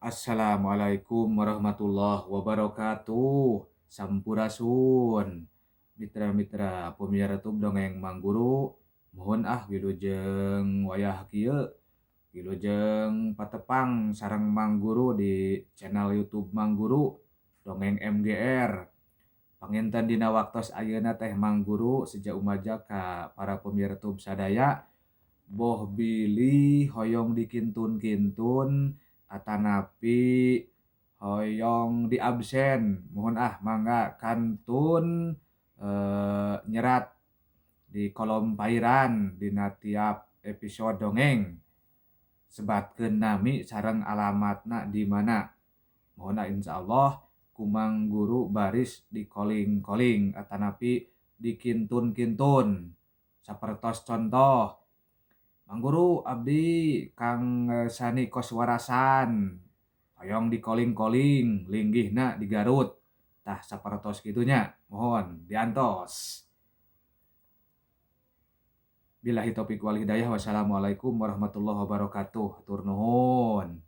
Assalamualaikum warahmatullahi wabarakatuh. Sampurasun. Mitra-mitra pemirsa YouTube dongeng Mang Guru. Mohon wilujeng wayah kieu. Wilujeng patepang sareng Mang Guru di channel YouTube Mang Guru dongeng MGR. Panginten dina waktos ayeuna teh Mang Guru sejak umaja ka para pemirsa YouTube sadaya boh bilih hoyong dikintun-kintun atanapi hoyong di absen. Mohon mangga kantun nyerat di kolom pairan dina tiap episode dongeng sebatkeun nami sareng alamatna di mana. Mohon insyaallah kumang guru baris di calling-calling atanapi dikintun-kintun. Sapertos contoh, Mang Guru abdi Kang Sani Koswarasan. Hoyong di calling-calling, linggihna di Garut. Tah sapertos kitunya, mohon diantos. Billahi taufik wal hidayah. Wassalamualaikum warahmatullahi wabarakatuh. Hatur nuhun.